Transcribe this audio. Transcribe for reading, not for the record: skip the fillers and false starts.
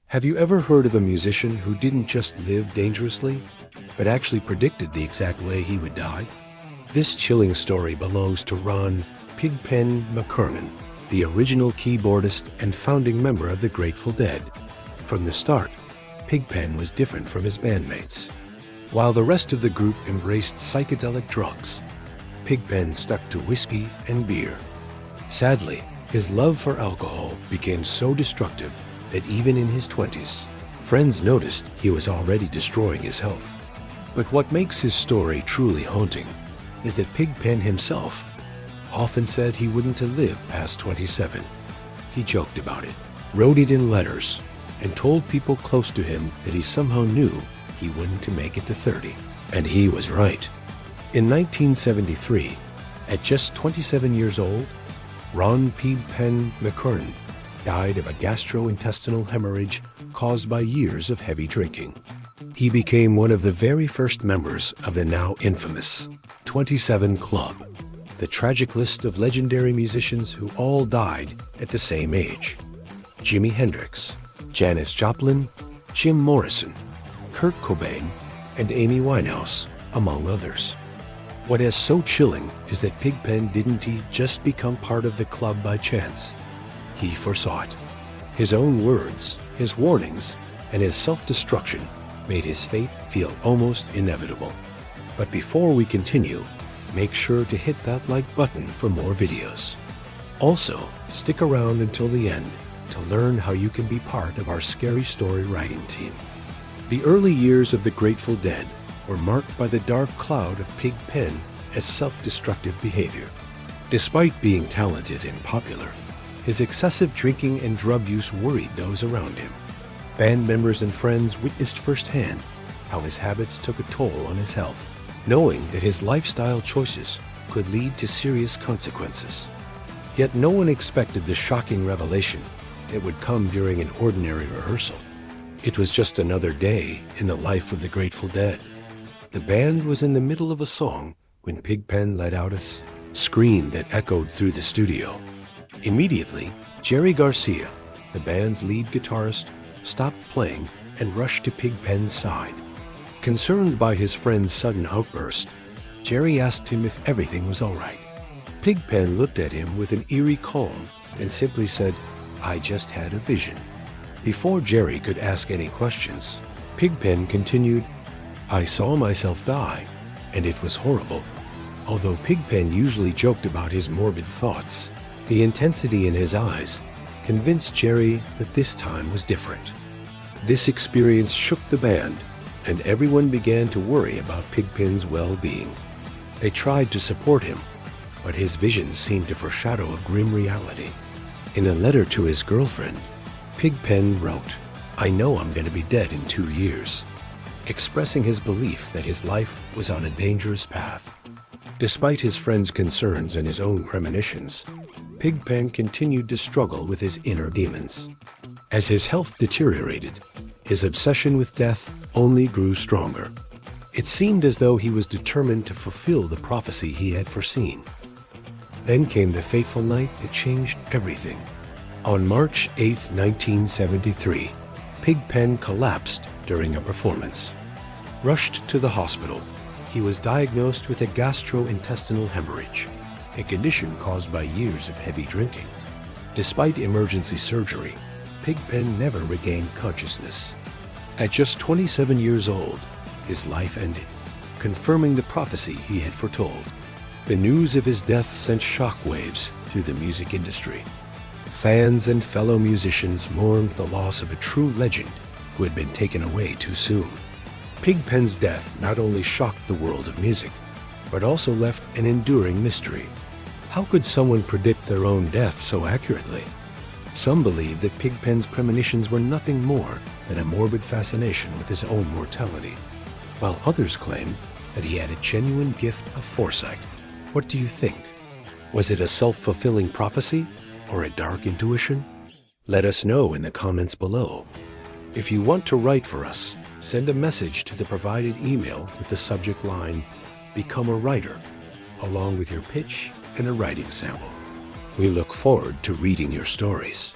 Have you ever heard of a musician who didn't just live dangerously, but actually predicted the exact way he would die? This chilling story belongs to Ron "Pigpen" McKernan, the original keyboardist and founding member of the Grateful Dead. From the start, Pigpen was different from his bandmates. While the rest of the group embraced psychedelic drugs, Pigpen stuck to whiskey and beer. Sadly, his love for alcohol became so destructive that even in his 20s, friends noticed he was already destroying his health. But what makes his story truly haunting is that Pigpen himself often said he wouldn't live past 27. He joked about it, wrote it in letters, and told people close to him that he somehow knew he wouldn't make it to 30. And he was right. In 1973, at just 27 years old, Ron "Pigpen" McKernan died of a gastrointestinal hemorrhage caused by years of heavy drinking. He became one of the very first members of the now infamous 27 Club, the tragic list of legendary musicians who all died at the same age: Jimi Hendrix, Janis Joplin, Jim Morrison, Kurt Cobain, and Amy Winehouse, among others. What is so chilling is that Pigpen didn't just become part of the club by chance. He foresaw it. His own words, his warnings, and his self-destruction made his fate feel almost inevitable. But before we continue, make sure to hit that like button for more videos. Also, stick around until the end to learn how you can be part of our scary story writing team. The early years of the Grateful Dead were marked by the dark cloud of Pigpen as self-destructive behavior. Despite being talented and popular, his excessive drinking and drug use worried those around him. Band members and friends witnessed firsthand how his habits took a toll on his health, knowing that his lifestyle choices could lead to serious consequences. Yet no one expected the shocking revelation that would come during an ordinary rehearsal. It was just another day in the life of the Grateful Dead. The band was in the middle of a song when Pigpen let out a scream that echoed through the studio. Immediately, Jerry Garcia, the band's lead guitarist, stopped playing and rushed to Pigpen's side. Concerned by his friend's sudden outburst, Jerry asked him if everything was all right. Pigpen looked at him with an eerie calm and simply said, "I just had a vision." Before Jerry could ask any questions, Pigpen continued, "I saw myself die, and it was horrible." Although Pigpen usually joked about his morbid thoughts, the intensity in his eyes convinced Jerry that this time was different. This experience shook the band, and everyone began to worry about Pigpen's well-being. They tried to support him, but his visions seemed to foreshadow a grim reality. In a letter to his girlfriend, Pigpen wrote, "I know I'm going to be dead in 2 years," expressing his belief that his life was on a dangerous path. Despite his friend's concerns and his own premonitions, Pigpen continued to struggle with his inner demons. As his health deteriorated, his obsession with death only grew stronger. It seemed as though he was determined to fulfill the prophecy he had foreseen. Then came the fateful night that changed everything. On March 8, 1973, Pigpen collapsed during a performance. Rushed to the hospital, he was diagnosed with a gastrointestinal hemorrhage, a condition caused by years of heavy drinking. Despite emergency surgery, Pigpen never regained consciousness. At just 27 years old, his life ended, confirming the prophecy he had foretold. The news of his death sent shockwaves through the music industry. Fans and fellow musicians mourned the loss of a true legend who had been taken away too soon. Pigpen's death not only shocked the world of music, but also left an enduring mystery. How could someone predict their own death so accurately? Some believe that Pigpen's premonitions were nothing more than a morbid fascination with his own mortality, while others claim that he had a genuine gift of foresight. What do you think? Was it a self-fulfilling prophecy or a dark intuition? Let us know in the comments below. If you want to write for us, send a message to the provided email with the subject line, "Become a Writer," along with your pitch and a writing sample. We look forward to reading your stories.